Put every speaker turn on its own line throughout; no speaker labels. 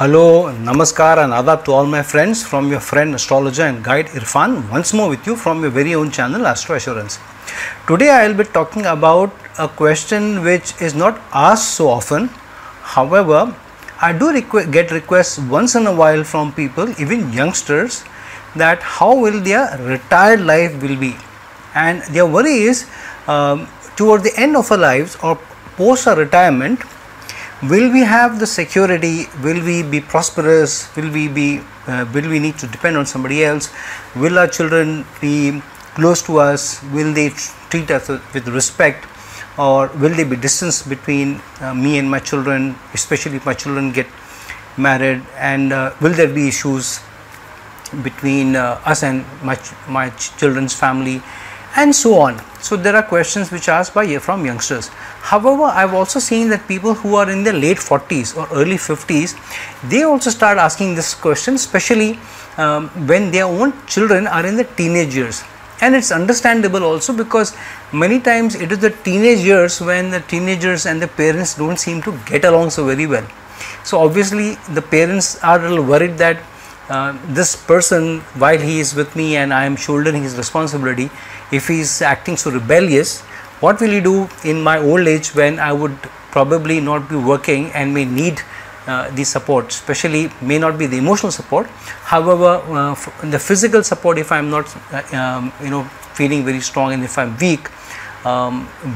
Hello, Namaskar and Adab to all my friends from your friend astrologer and guide Irfan once more with you from your very own channel Astro Assurance. Today I will be talking about a question which is not asked so often. However, I do get requests once in a while from people, even youngsters, that how will their retired life will be, and their worry is toward the end of our lives or post our retirement, will we have the security, will we be prosperous, will we need to depend on somebody else, will our children be close to us, will they treat us with respect, or will there be distance between me and my children, especially if my children get married, and will there be issues between us and my children's family, and so on. So there are questions which are asked from youngsters. However, I've also seen that people who are in their late 40s or early 50s, they also start asking this question, especially when their own children are in the teenage years. And it's understandable also, because many times it is the teenage years when the teenagers and the parents don't seem to get along so very well. So obviously the parents are a little worried that this person, while he is with me and I am shouldering his responsibility, if he is acting so rebellious, what will he do in my old age when I would probably not be working and may need the support, especially may not be the emotional support. However, the physical support, if I am not feeling very strong and if I am weak,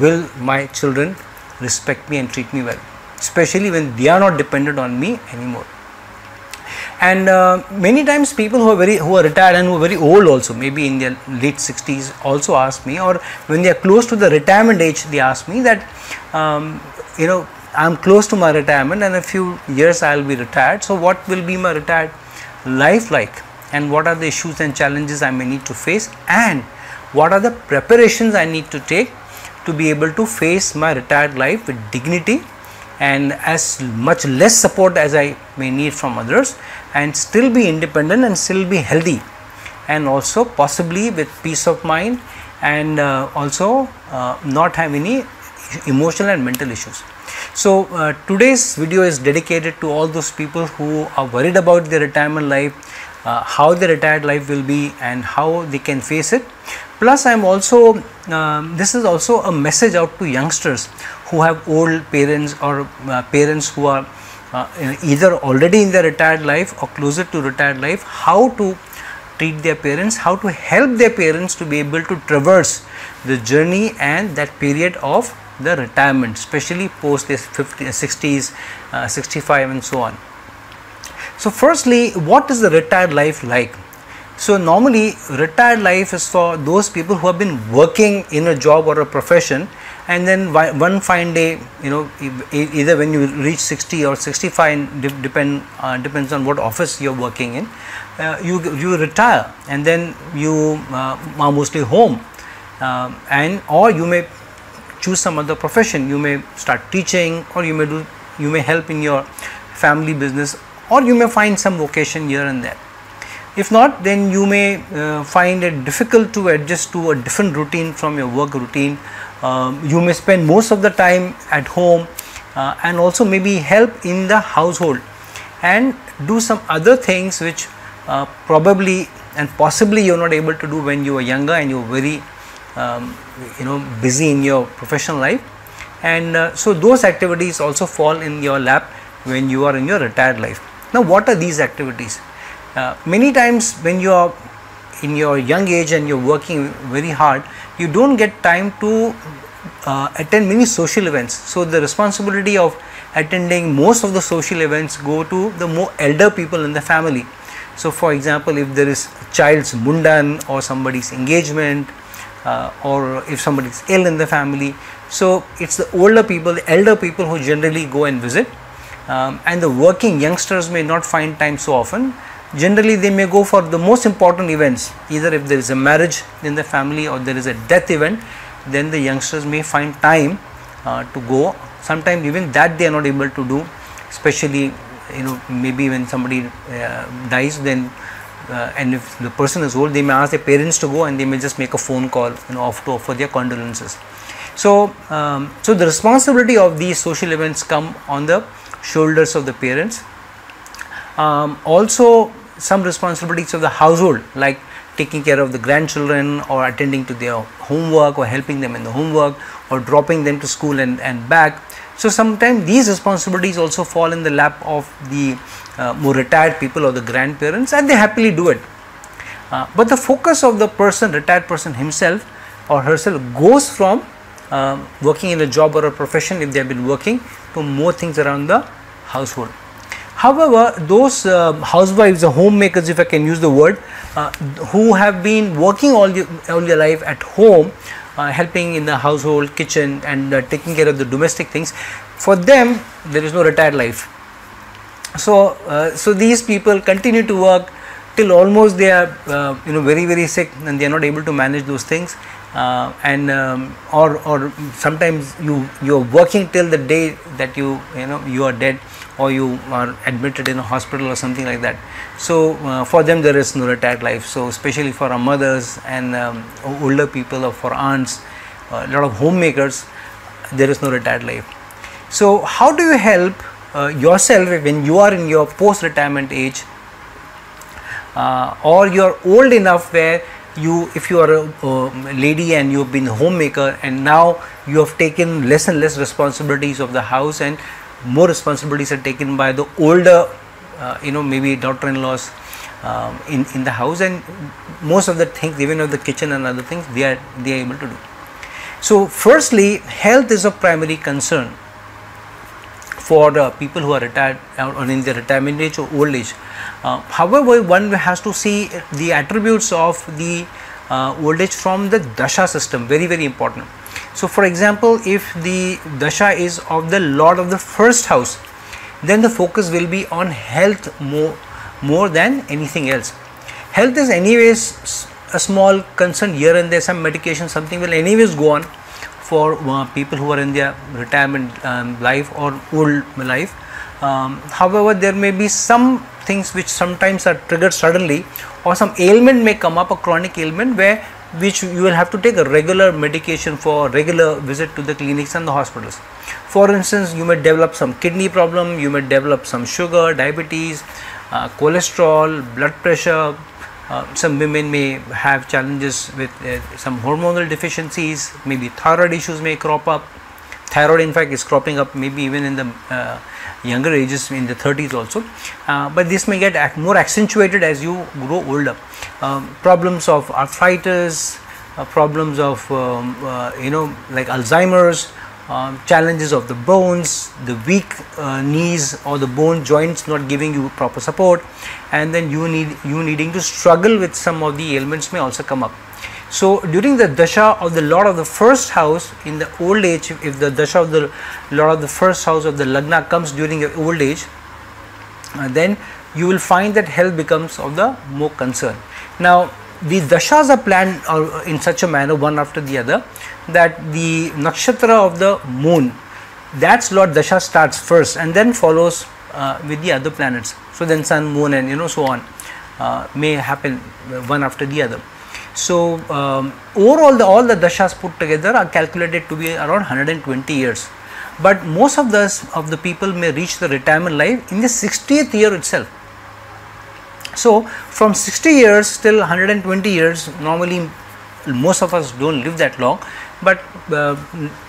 will my children respect me and treat me well, especially when they are not dependent on me anymore. And many times people who are retired and who are very old also, maybe in their late 60s, also ask me, or when they are close to the retirement age, they ask me that I am close to my retirement and a few years I will be retired. So what will be my retired life like, and what are the issues and challenges I may need to face, and what are the preparations I need to take to be able to face my retired life with dignity and as much less support as I may need from others, and still be independent and still be healthy, and also possibly with peace of mind, and also not have any emotional and mental issues. So today's video is dedicated to all those people who are worried about their retirement life, how their retired life will be and how they can face it. Plus I am also, this is also a message out to youngsters who have old parents or parents who are either already in their retired life or closer to retired life, how to treat their parents, how to help their parents to be able to traverse the journey and that period of the retirement, especially post their 50s, 60s, 65 and so on. So firstly, what is the retired life like? So normally retired life is for those people who have been working in a job or a profession, and then one fine day, either when you reach 60 or 65, depends on what office you are working in, you retire, and then you are mostly home, or you may choose some other profession. You may start teaching, or you may help in your family business, or you may find some vocation here and there. If not, then you may find it difficult to adjust to a different routine from your work routine. You may spend most of the time at home, and also maybe help in the household and do some other things which probably and possibly you are not able to do when you are younger and you are very busy in your professional life, and so those activities also fall in your lap when you are in your retired life. Now what are these activities? Many times when you are in your young age and you are working very hard, you don't get time to attend many social events. So the responsibility of attending most of the social events go to the more elder people in the family. So for example, if there is a child's mundan or somebody's engagement, or if somebody is ill in the family, so it's the older people, the elder people who generally go and visit, and the working youngsters may not find time so often. Generally they may go for the most important events, either if there is a marriage in the family or there is a death event, then the youngsters may find time to go. Sometimes even that they are not able to do, especially maybe when somebody dies, then and if the person is old, they may ask their parents to go, and they may just make a phone call to offer their condolences. So so the responsibility of these social events come on the shoulders of the parents. Also some responsibilities of the household, like taking care of the grandchildren or attending to their homework or helping them in the homework or dropping them to school and back. So sometimes these responsibilities also fall in the lap of the more retired people or the grandparents, and they happily do it. But the focus of the person, retired person himself or herself, goes from working in a job or a profession, if they have been working, to more things around the household. However, those housewives or homemakers, if I can use the word, who have been working all their life at home, helping in the household, kitchen, and taking care of the domestic things, for them there is no retired life. So, so these people continue to work till almost they are very sick, and they are not able to manage those things, or sometimes you are working till the day that you are dead, or you are admitted in a hospital or something like that. So for them there is no retired life. So especially for our mothers and older people, or for aunts, a lot of homemakers, there is no retired life. So how do you help yourself when you are in your post-retirement age, or you are old enough where if you are a lady and you have been a homemaker, and now you have taken less and less responsibilities of the house, and more responsibilities are taken by the older maybe daughter-in-laws in the house, and most of the things, even of the kitchen and other things, they are able to do. So firstly, health is a primary concern for the people who are retired or in the retirement age or old age. However, one has to see the attributes of the old age from the dasha system, very important. So for example, if the dasha is of the lord of the first house, then the focus will be on health more than anything else. Health is anyways a small concern here and there, some medication, something will anyways go on for people who are in their retirement life or old life. However, there may be some things which sometimes are triggered suddenly, or some ailment may come up, a chronic ailment, which you will have to take a regular medication for, regular visit to the clinics and the hospitals. For instance, you may develop some kidney problem, you may develop some sugar, diabetes, cholesterol, blood pressure. Some women may have challenges with some hormonal deficiencies, maybe thyroid issues may crop up. Thyroid in fact is cropping up maybe even in the younger ages, in the 30s also, but this may get more accentuated as you grow older. Problems of arthritis, problems of like Alzheimer's, challenges of the bones, the weak knees or the bone joints not giving you proper support, and then you needing to struggle with some of the ailments may also come up. So during the dasha of the lord of the first house in the old age, if the dasha of the lord of the first house of the lagna comes during your old age, then you will find that health becomes of the more concern. Now the dashas are planned in such a manner, one after the other, that the nakshatra of the moon, that's lord dasha starts first and then follows with the other planets. So then sun, moon, and so on may happen one after the other. So overall all the dashas put together are calculated to be around 120 years, but most of the people may reach the retirement life in the 60th year itself. So from 60 years till 120 years, normally most of us don't live that long, but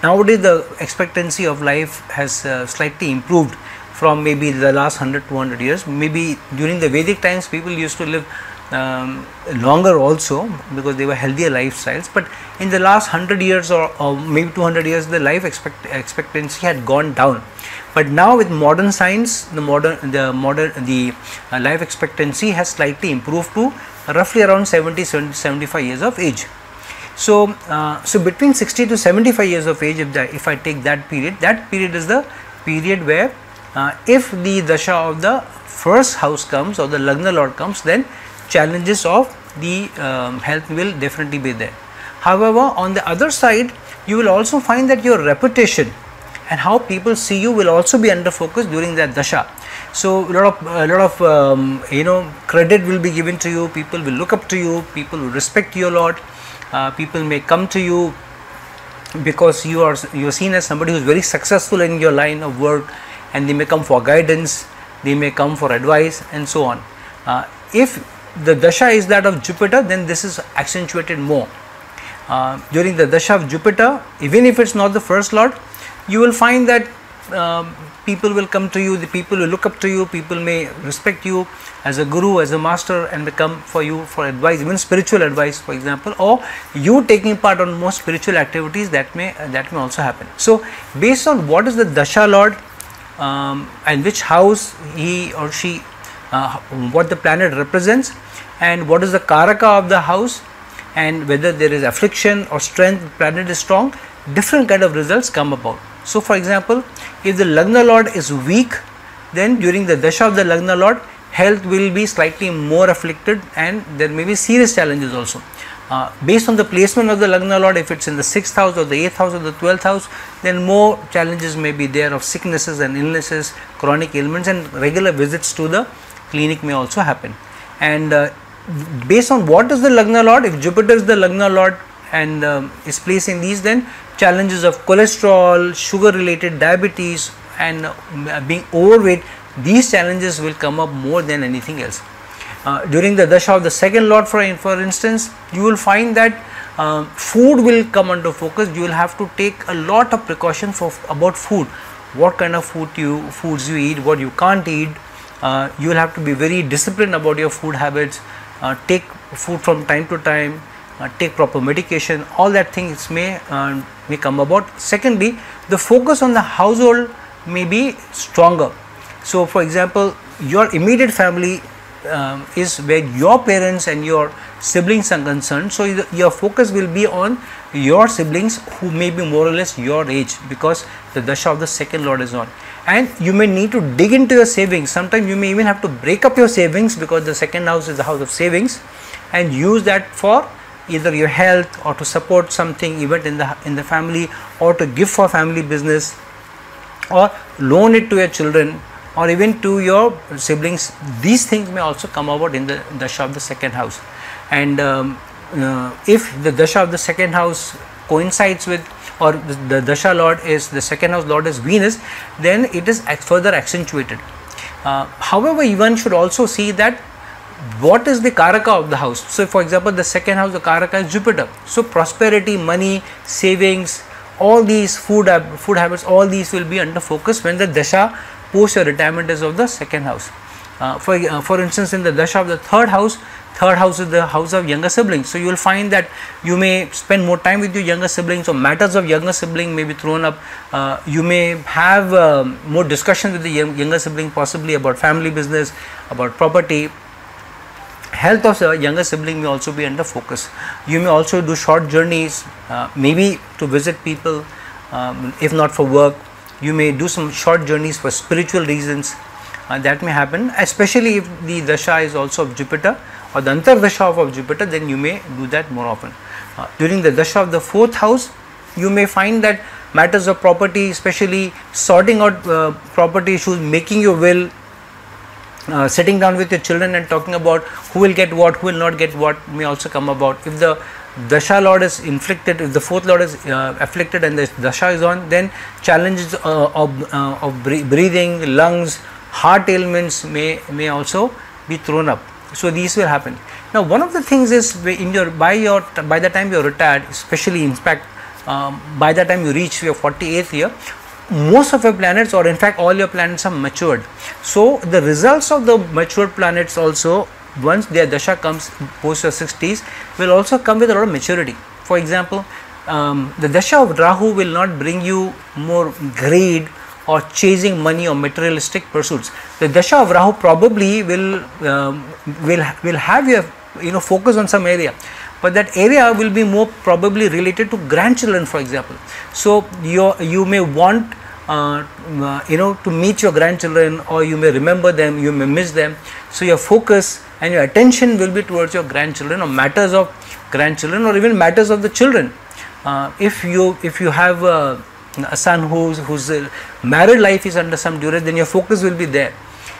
nowadays the expectancy of life has slightly improved from maybe the last 100-200 years. Maybe during the Vedic times people used to live longer also because they were healthier lifestyles, but in the last 100 years or maybe 200 years the life expectancy had gone down. But now with modern science, the life expectancy has slightly improved to roughly around 70-75 years of age. So so between 60 to 75 years of age, if I take that period is the period where if the dasha of the first house comes or the lagna lord comes, then challenges of the health will definitely be there. However, on the other side, you will also find that your reputation and how people see you will also be under focus during that dasha. So a lot of credit will be given to you. People will look up to you. People will respect you a lot. People may come to you because you are seen as somebody who is very successful in your line of work, and they may come for guidance. they may come for advice and so on. If the dasha is that of Jupiter, then this is accentuated more. During the dasha of Jupiter, even if it's not the first lord, you will find that people will come to you, the people will look up to you, people may respect you as a guru, as a master, and may come for you for advice, even spiritual advice, for example, or you taking part on more spiritual activities, that may also happen. So based on what is the dasha lord and which house he or she, what the planet represents, and what is the karaka of the house, and whether there is affliction or strength, the planet is strong, different kind of results come about. So for example, if the Lagna Lord is weak, then during the dasha of the Lagna Lord, health will be slightly more afflicted and there may be serious challenges also. Based on the placement of the Lagna Lord, if it's in the 6th house or the 8th house or the 12th house, then more challenges may be there of sicknesses and illnesses, chronic ailments, and regular visits to the clinic may also happen. And based on what is the Lagna Lord, if Jupiter is the Lagna Lord and is placed in these, then challenges of cholesterol, sugar related diabetes, and being overweight, these challenges will come up more than anything else. During the dasha of the second lord, for instance, you will find that food will come under focus. You will have to take a lot of precaution about food, what kind of foods you eat, what you can't eat. You will have to be very disciplined about your food habits, take food from time to time, take proper medication, all that things may come about. Secondly, the focus on the household may be stronger. So for example, your immediate family is where your parents and your siblings are concerned, so your focus will be on your siblings who may be more or less your age, because the dasha of the second lord is on. And you may need to dig into your savings. Sometimes you may even have to break up your savings, because the second house is the house of savings, and use that for either your health or to support something event in the family, or to give for family business, or loan it to your children, or even to your siblings. These things may also come about in the dasha of the second house. And if the dasha of the second house coincides with, or the dasha lord is, the second house lord is Venus, then it is further accentuated. However, one should also see that what is the karaka of the house. So for example, the second house, the karaka is Jupiter. So prosperity, money, savings, all these food habits, all these will be under focus when the dasha post or retirement is of the second house. For instance, in the dasha of the third house is the house of younger siblings. So you will find that you may spend more time with your younger siblings, or matters of younger sibling may be thrown up. You may have more discussions with the younger sibling, possibly about family business, about property. Health of the younger sibling may also be under focus. You may also do short journeys, maybe to visit people, if not for work. You may do some short journeys for spiritual reasons. That may happen, especially if the dasha is also of Jupiter, or the antar dasha of Jupiter, then you may do that more often. During the dasha of the fourth house, you may find that matters of property, especially sorting out property issues, making your will, sitting down with your children and talking about who will get what, who will not get what, may also come about. If the dasha lord is inflicted, if the fourth lord is afflicted and the dasha is on, then challenges of breathing, lungs, heart ailments may also be thrown up. So these will happen. Now one of the things is, by the time you are retired, especially in fact by the time you reach your 48th year, most of your planets, or in fact all your planets, are matured. So the results of the matured planets also, once their dasha comes post your 60s, will also come with a lot of maturity. For example, the dasha of Rahu will not bring you more greed or chasing money or materialistic pursuits. The dasha of Rahu probably will have your focus on some area, but that area will be more probably related to grandchildren, for example. So you may want to meet your grandchildren, or you may remember them, you may miss them. So your focus and your attention will be towards your grandchildren, or matters of grandchildren, or even matters of the children. If you have a son whose married life is under some duress, then your focus will be there.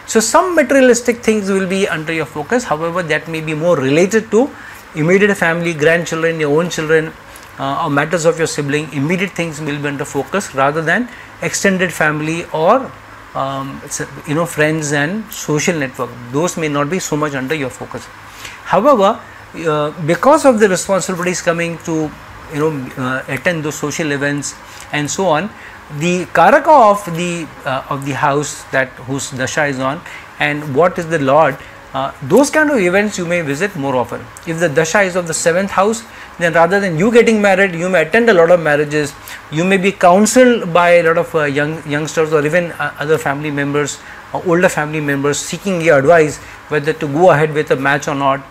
So some materialistic things will be under your focus. However, that may be more related to immediate family, grandchildren, your own children, or matters of your sibling. Immediate things will be under focus rather than extended family or friends and social network. Those may not be so much under your focus. However, because of the responsibilities coming to attend those social events and so on, the karaka of the house that whose dasha is on and what is the lord, those kind of events you may visit more often. If the dasha is of the 7th house, then rather than you getting married, you may attend a lot of marriages. You may be counseled by a lot of youngsters or even other family members, older family members, seeking your advice whether to go ahead with a match or not.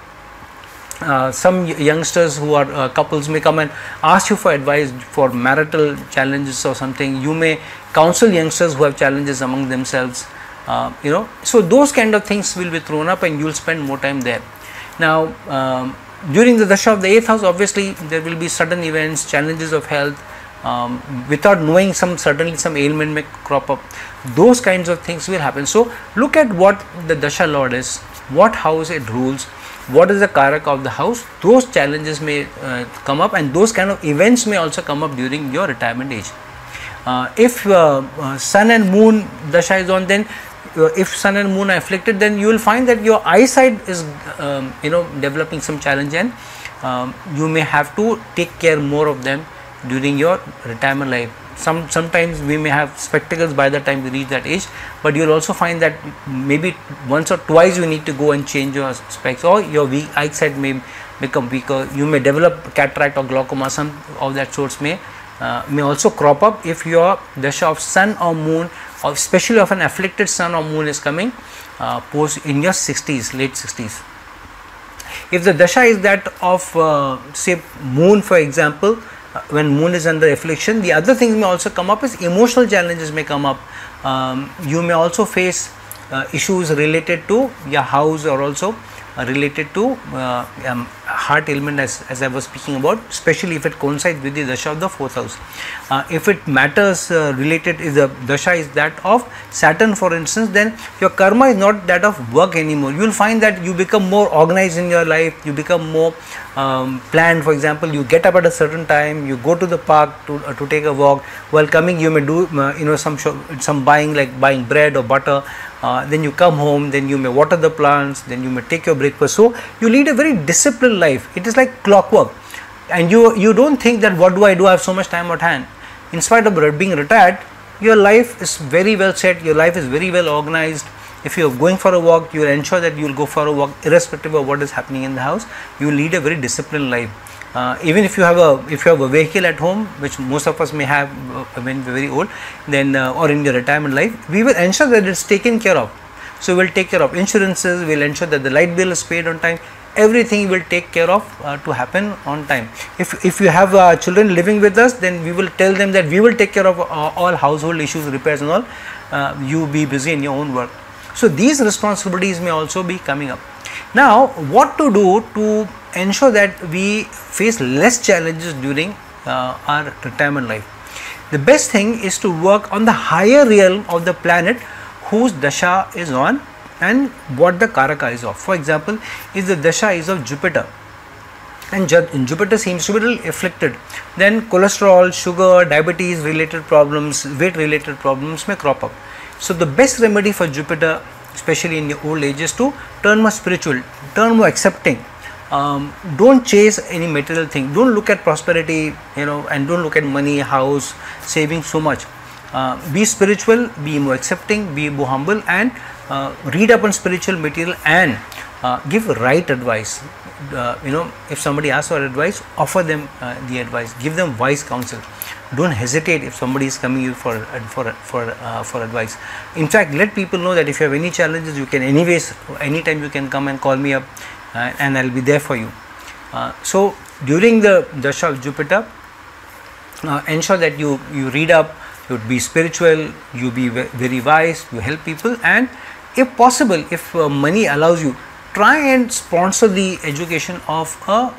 Some youngsters who are couples may come and ask you for advice for marital challenges or something. You may counsel youngsters who have challenges among themselves. So those kind of things will be thrown up and you will spend more time there. Now during the dasha of the 8th house, obviously there will be sudden events, challenges of health, without knowing certainly some ailment may crop up. Those kinds of things will happen. So look at what the dasha lord is, what house it rules, what is the karaka of the house. Those challenges may come up, and those kind of events may also come up during your retirement age. If sun and moon dasha is on, then if sun and moon are afflicted, then you will find that your eyesight is developing some challenge, and you may have to take care more of them during your retirement life. Sometimes we may have spectacles by the time we reach that age, but you will also find that maybe once or twice you need to go and change your specs, or your eyesight may become weaker. You may develop cataract or glaucoma. Some of that sorts may also crop up if your dasha of sun or moon, or especially of an afflicted sun or moon, is coming post in your 60s, late 60s. If the dasha is that of say moon, for example, when moon is under affliction, the other things may also come up is emotional challenges may come up. You may also face issues related to your house, or also related to heart ailment, as I was speaking about, especially if it coincides with the dasha of the 4th house. If it matters related, if the dasha is that of Saturn, for instance, then your karma is not that of work anymore. You will find that you become more organized in your life, you become more planned. For example, you get up at a certain time, you go to the park to take a walk. While coming, you may do some buying, like buying bread or butter. Then you come home, then you may water the plants, then you may take your breakfast. So you lead a very disciplined life. It is like clockwork, and you don't think that what do I do, I have so much time at hand. In spite of being retired, your life is very well set, your life is very well organized. If you are going for a walk, you will ensure that you will go for a walk irrespective of what is happening in the house. You will lead a very disciplined life. Even if you have a vehicle at home, which most of us may have when we are very old, then or in your retirement life, we will ensure that it is taken care of. So we will take care of insurances, we will ensure that the light bill is paid on time. Everything will take care of to happen on time. If you have children living with us, then we will tell them that we will take care of all household issues, repairs and all. You be busy in your own work. So these responsibilities may also be coming up. Now what to do to ensure that we face less challenges during our retirement life? The best thing is to work on the higher realm of the planet whose dasha is on and what the karaka is of. For example, if the dasha is of Jupiter and Jupiter seems to be a little afflicted, then cholesterol, sugar, diabetes related problems, weight related problems may crop up. So the best remedy for Jupiter, especially in your old age, is to turn more spiritual, turn more accepting. Don't chase any material thing. Don't look at prosperity, and don't look at money, house, saving so much. Be spiritual, be more accepting, be more humble, and read up on spiritual material and give right advice. If somebody asks for advice, offer them the advice. Give them wise counsel. Don't hesitate if somebody is coming you for advice. In fact, let people know that if you have any challenges, you can anytime you can come and call me up, and I will be there for you. So during the dasha of Jupiter, ensure that you read up, you be spiritual, you be very wise, you help people, and if possible, if money allows you, try and sponsor the education of a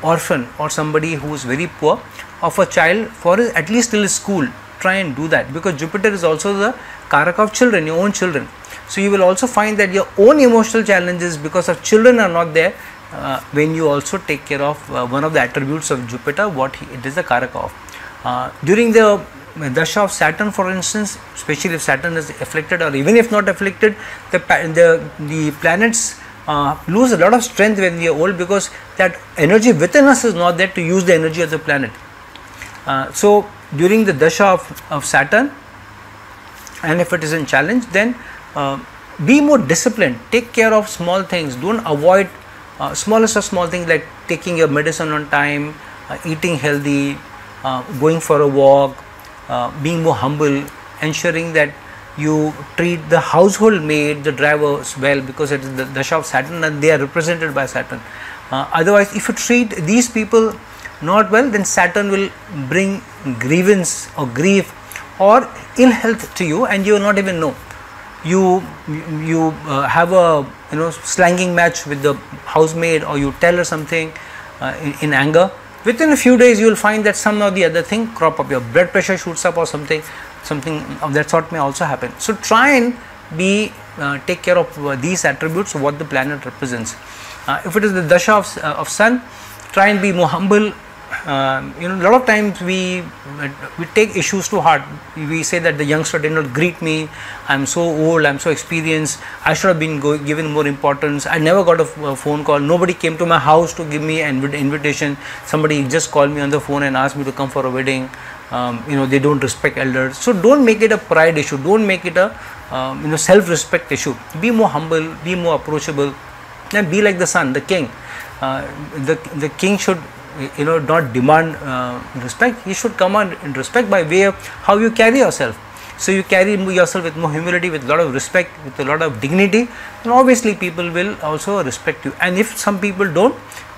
orphan or somebody who is very poor, of a child for at least till school. Try and do that, because Jupiter is also the karaka of children, your own children. So you will also find that your own emotional challenges because of children are not there when you also take care of one of the attributes of Jupiter, what it is the karaka of. During the dasha of Saturn, for instance, especially if Saturn is afflicted, or even if not afflicted, the planets lose a lot of strength when we are old, because that energy within us is not there to use the energy of the planet. So during the dasha of Saturn, and if it is in challenge, then be more disciplined, take care of small things, don't avoid smallest of small things like taking your medicine on time, eating healthy, going for a walk, being more humble, ensuring that you treat the household maid, the drivers well, because it is the dasha of Saturn and they are represented by Saturn. Otherwise, if you treat these people not well, then Saturn will bring grievance or grief or ill health to you, and you will not even know. You have a slanging match with the housemaid, or you tell her something in anger. Within a few days, you will find that some or the other thing crop up. Your blood pressure shoots up, or something of that sort may also happen. So try and take care of these attributes of what the planet represents. If it is the dasha of Sun, try and be more humble. A lot of times we take issues to heart. We say that the youngster did not greet me, I'm so old, I'm so experienced, I should have been given more importance, I never got a phone call, nobody came to my house to give me an invitation, somebody just called me on the phone and asked me to come for a wedding. They don't respect elders. So don't make it a pride issue, don't make it a self-respect issue. Be more humble, be more approachable, and be like the Sun, the king. The king should not demand respect, he should command respect by way of how you carry yourself. So you carry yourself with more humility, with a lot of respect, with a lot of dignity, and obviously people will also respect you. And if some people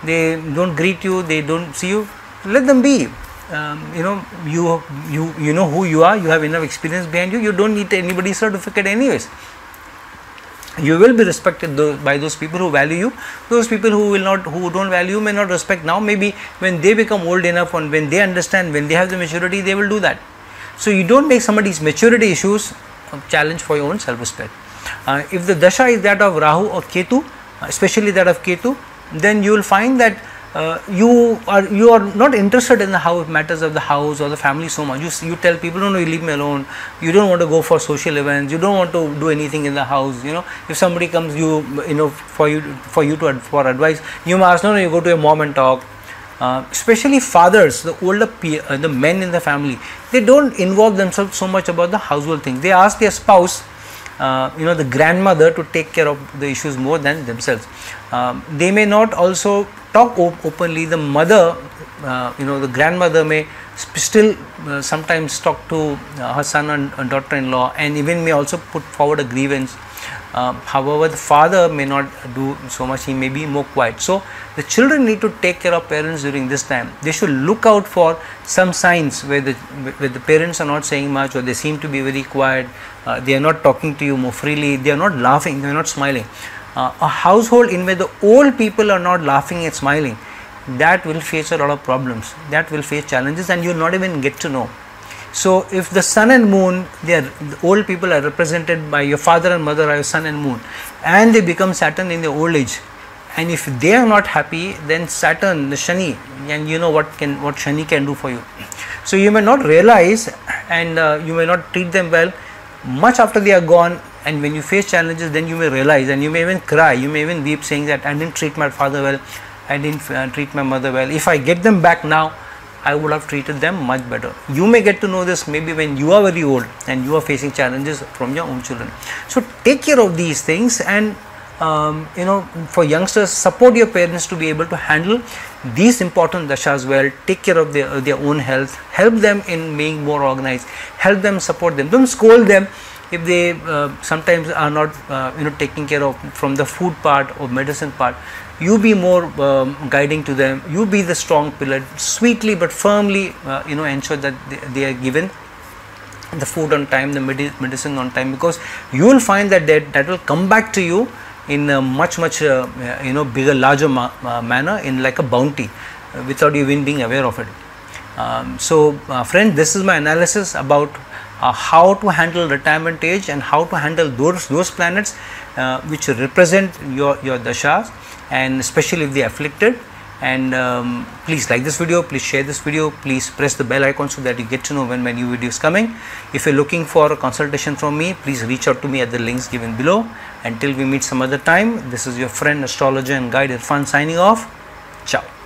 they don't greet you, they don't see you, let them be. You know who you are, you have enough experience behind you, you don't need anybody's certificate anyways. You will be respected by those people who value you. Those people who don't value you may not respect now. Maybe when they become old enough and when they understand, when they have the maturity, they will do that. So you don't make somebody's maturity issues a challenge for your own self-respect. If the dasha is that of Rahu or Ketu, especially that of Ketu, then you will find that you are not interested in the matters of the house or the family so much. You tell people, no, you leave me alone. You don't want to go for social events. You don't want to do anything in the house. If somebody comes, for advice, you may ask, no, you go to your mom and talk. Especially fathers, the older the men in the family, they don't involve themselves so much about the household things. They ask their spouse, the grandmother, to take care of the issues more than themselves. They may not also talk openly. The mother, the grandmother may still sometimes talk to her son and daughter-in-law, and even may also put forward a grievance. However, the father may not do so much, he may be more quiet. So the children need to take care of parents during this time. They should look out for some signs where the parents are not saying much, or they seem to be very quiet, they are not talking to you more freely, they are not laughing, they are not smiling. A household in where the old people are not laughing and smiling, that will face a lot of problems, that will face challenges, and you will not even get to know. So if the sun and moon, the old people are represented by your father and mother are your sun and moon, and they become Saturn in their old age, and if they are not happy, then Saturn, the Shani, and you know what Shani can do for you. So you may not realize, and you may not treat them well much after they are gone, and when you face challenges, then you may realize, and you may even cry, you may even weep, saying that I didn't treat my father well, I didn't treat my mother well. If I get them back now, I would have treated them much better. You may get to know this maybe when you are very old and you are facing challenges from your own children. So take care of these things, and for youngsters, support your parents to be able to handle these important dashas well. Take care of their own health, help them in being more organized, help them, support them. Don't scold them if they sometimes are not taking care of from the food part or medicine part. You be more guiding to them, you be the strong pillar, sweetly but firmly ensure that they are given the food on time, the medicine on time, because you will find that will come back to you in a much bigger, larger manner, in like a bounty, without you even being aware of it. Friends, this is my analysis about how to handle retirement age and how to handle those planets which represent your dashas, and especially if they are afflicted, and please like this video, please share this video, please press the bell icon so that you get to know when my new video is coming. If you're looking for a consultation from me, please reach out to me at the links given below. Until we meet some other time, this is your friend, astrologer and guide Irfan signing off. Ciao.